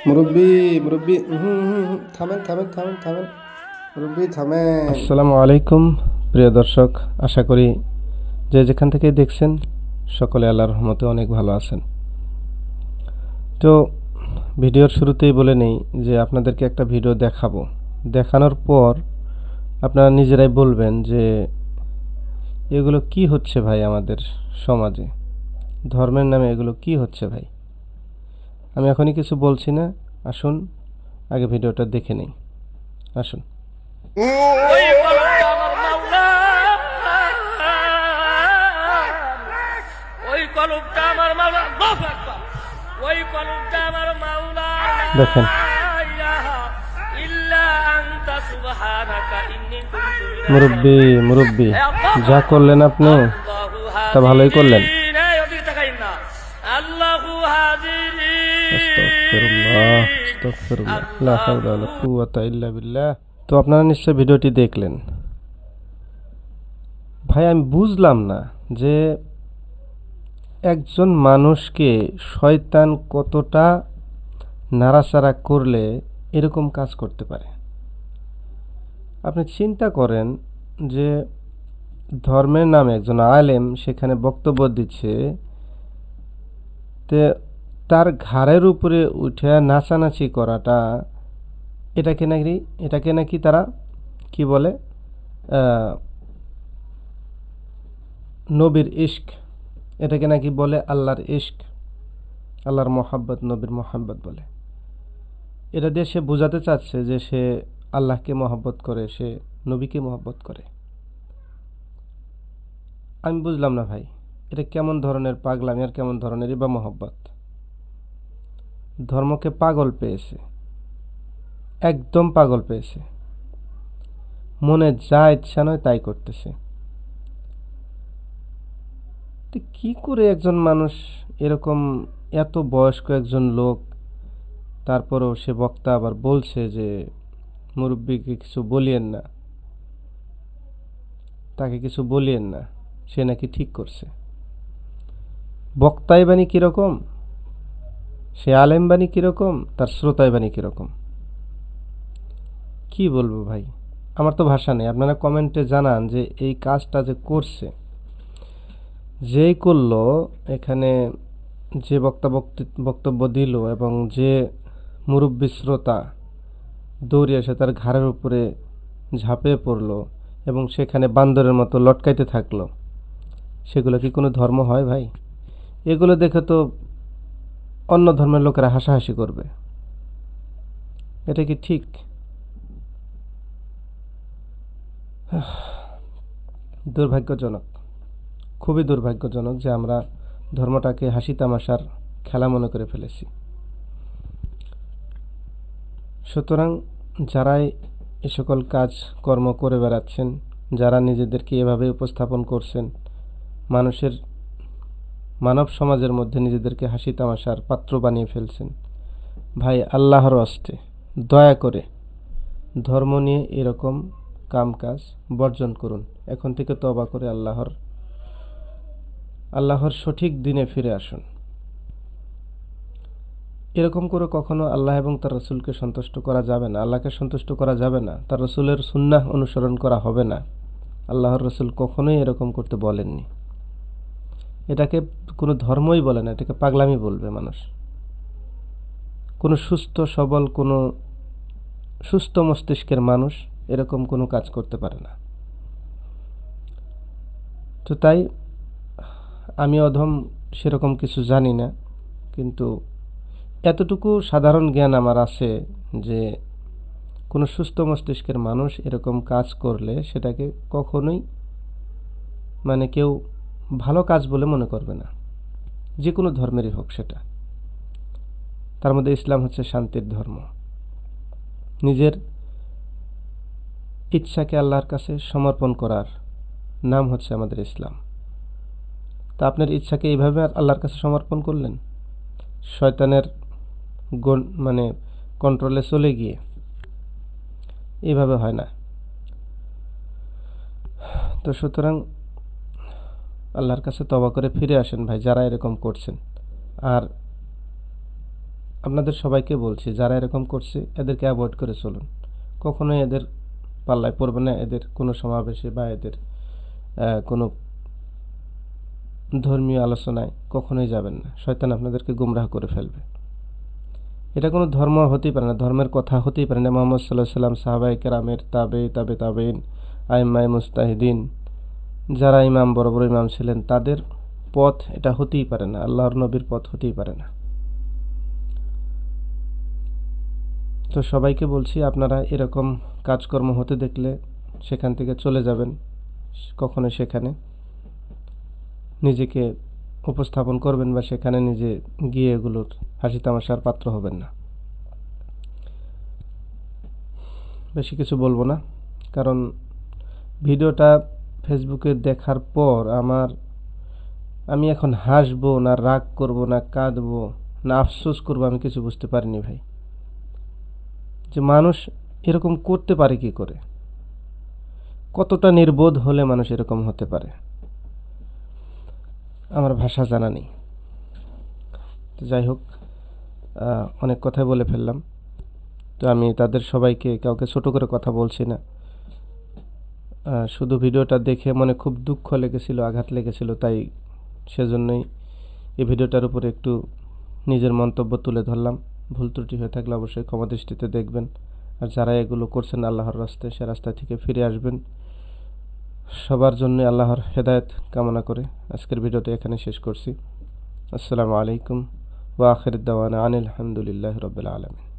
মুরব্বি মুরব্বি থামেন থামেন থামেন থামেন মুরব্বি থামেন। আসসালামু আলাইকুম প্রিয় দর্শক, আশা করি যে যেখান থেকে দেখছেন সকলে আল্লাহর রহমতে অনেক ভালো আছেন। তো ভিডিওর শুরুতেই বলে নেই যে আপনাদেরকে একটা ভিডিও দেখাবো, দেখানোর পর আপনারা নিজেরাই বলবেন যে এগুলো কি হচ্ছে ভাই, আমাদের সমাজে ধর্মের নামে এগুলো কি হচ্ছে ভাই। আমি এখনই কিছু বলছি না, আসুন আগে ভিডিওটা দেখে নেই, আসুন। ওই কলমটা আমার মাওলা, ওই কলমটা আমার মাওলা, আল্লাহু আকবার। ওই কলমটা আমার মাওলা, দেখেন ইল্লা আনতা সুবহানাকা ইন্নী কুনতু মুরব্বি মুরব্বি যা করলেন আপনি তা ভালোই করলেন। আল্লাহু হাজির। আস্তাগফিরুল্লাহ আস্তাগফিরুল্লাহ লা হাওলা ওয়ালা কুওয়াতা ইল্লা বিল্লাহ। তো আপনারা নিশ্চয়ই ভিডিওটি দেখলেন। ভাই আমি বুঝলাম না যে একজন মানুষকে শয়তান কতটা নাড়াচাড়া করলে এরকম কাজ করতে পারে। আপনি চিন্তা করেন যে ধর্মের নামে একজন আলেম সেখানে বক্তব্য দিচ্ছে, তে তার ঘাড়ের উপরে উঠে নাচানাচি করাটা এটাকে নাকি তারা কি বলে, নবীর ইশক, এটাকে নাকি বলে আল্লাহর ইশক, আল্লাহর মোহাব্বত, নবীর মোহাব্বত বলে। এটা দিয়ে সে বোঝাতে চাচ্ছে যে সে আল্লাহকে মহব্বত করে, সে নবীকে মহব্বত করে। আমি বুঝলাম না ভাই, এটা কেমন ধরনের পাগলামি আর কেমন ধরনেরই বা মহব্বত। ধর্মকে পাগল পেয়েছে, একদম পাগল পেয়েছে, মনে যা ইচ্ছা নয় তাই করতেছে। কি করে একজন মানুষ এরকম, এত বয়স্ক একজন লোক, তারপরেও সে বক্তা আবার বলছে যে মুরব্বীকে কিছু বলিয়েন না, তাকে কিছু বলিয়েন না, সে নাকি ঠিক করছে। বক্তাই বাণী কিরকম, সে আলেম বাণী কিরকম, তার শ্রোতাই বাণী কিরকম, কি বলবো ভাই, আমার তো ভাষা নেই। আপনারা কমেন্টে জানান যে এই কাজটা যে করছে, যেই করলো, এখানে যে বক্তব্য দিল এবং যে মুরব্বী শ্রোতা দৌড়ে এসে তার ঘাড়ের উপরে ঝাঁপিয়ে পড়লো এবং সেখানে বান্দরের মতো লটকাইতে থাকলো, সেগুলো কি কোনো ধর্ম হয় ভাই? এগুলো দেখে তো অন্য ধর্মের লোকেরা হাসাহাসি করবে। এটা কি ঠিক? দুর্ভাগ্যজনক, খুবই দুর্ভাগ্যজনক যে আমরা ধর্মটাকে হাসি তামাশার খেলা মনে করে ফেলেছি। সুতরাং যারাই এ সকল কাজ কর্ম করে বেড়াচ্ছেন, যারা নিজেদেরকে এভাবে উপস্থাপন করছেন, মানব সমাজের মধ্যে নিজেদেরকে হাসি তামাশার পাত্র বানিয়ে ফেলছেন, ভাই আল্লাহর হস্তে দয়া করে ধর্ম নিয়ে এরকম কাম কাজ বর্জন করুন। এখন থেকে তওবা করে আল্লাহর সঠিক দিনে ফিরে আসুন। এরকম করে কখনো আল্লাহ এবং তার রসুলকে সন্তুষ্ট করা যাবে না, আল্লাহকে সন্তুষ্ট করা যাবে না, তার রসুলের সুন্নাহ অনুসরণ করা হবে না। আল্লাহর রসুল কখনোই এরকম করতে বলেননি। এটাকে কোনো ধর্মই বলে না, এটাকে পাগলামি বলবে মানুষ। কোনো সুস্থ সবল, কোনো সুস্থ মস্তিষ্কের মানুষ এরকম কোনো কাজ করতে পারে না। তো তাই আমি অধম সেরকম কিছু জানি না, কিন্তু এতটুকু সাধারণ জ্ঞান আমার আছে যে কোনো সুস্থ মস্তিষ্কের মানুষ এরকম কাজ করলে সেটাকে কখনোই কেউ ভালো কাজ বলে মনে করবে না, যে কোনো ধর্মেরই হোক সেটা। তার মধ্যে ইসলাম হচ্ছে শান্তির ধর্ম। নিজের ইচ্ছাকে আল্লাহর কাছে সমর্পণ করার নাম হচ্ছে আমাদের ইসলাম। তা আপনার ইচ্ছাকে এইভাবে আল্লাহর কাছে সমর্পণ করলেন, শয়তানের কন্ট্রোলে চলে গিয়ে, এইভাবে হয় না। তো সুতরাং আল্লাহর কাছে তওবা করে ফিরে আসেন ভাই, যারা এরকম করছেন। আর আপনাদের সবাইকে বলছি, যারা এরকম করছে এদেরকে অ্যাভয়েড করে চলুন। কখনোই এদের পাল্লায় পড়বে না, এদের কোনো সমাবেশে বা এদের কোনো ধর্মীয় আলোচনায় কখনোই যাবেন না। শয়তান আপনাদেরকে গুমরাহ করে ফেলবে। এটা কোনো ধর্ম হতেই পারে না, ধর্মের কথা হতেই পারে না। মুহাম্মদ সাল্লাল্লাহু আলাইহি ওয়াসাল্লাম, সাহাবায়ে কেরামের, তাবেঈন, আইম্মায়ে মুজতাহিদিন, যারা ইমাম, বড় বড় ইমাম ছিলেন, তাদের পথ এটা হতেই পারে না, আল্লাহর নবীর পথ হতেই পারে না। তো সবাইকে বলছি, আপনারা এরকম কাজকর্ম হতে দেখলে সেখান থেকে চলে যাবেন। কখনো সেখানে নিজেকে উপস্থাপন করবেন বা সেখানে নিজে গিয়ে এগুলোর হাসি তামাশার পাত্র হবেন না। বেশি কিছু বলবো না, কারণ ভিডিওটা ফেসবুকে দেখার পর আমি এখন হাসবো না রাগ করব না কাঁদবো না আফসোস করবো, আমি কিছু বুঝতে পারিনি ভাই। যে মানুষ এরকম করতে পারে কি করে, কতটা নির্বোধ হলে মানুষ এরকম হতে পারে, আমার ভাষা জানা নেই। তো যাই হোক, অনেক কথাই বলে ফেললাম। তো আমি তাদের সবাইকে, কাউকে ছোট করে কথা বলছি না, শুধু ভিডিওটা দেখে মনে খুব দুঃখ লেগেছিল, আঘাত লেগেছিল, তাই সেজন্যই এই ভিডিওটার উপরে একটু নিজের মন্তব্য তুলে ধরলাম। ভুল ত্রুটি হয়ে থাকলে অবশ্যই ক্ষমা দৃষ্টিতে দেখবেন। আর যারা এগুলো করছেন আল্লাহর রাস্তায়, সে রাস্তা থেকে ফিরে আসবেন। সবার জন্য আল্লাহর হেদায়েত কামনা করে আজকের ভিডিওটি এখানে শেষ করছি। আসসালামু আলাইকুম ওয়া আখির দাওয়ানা আনিল হামদুলিল্লাহি রাব্বিল আলামিন।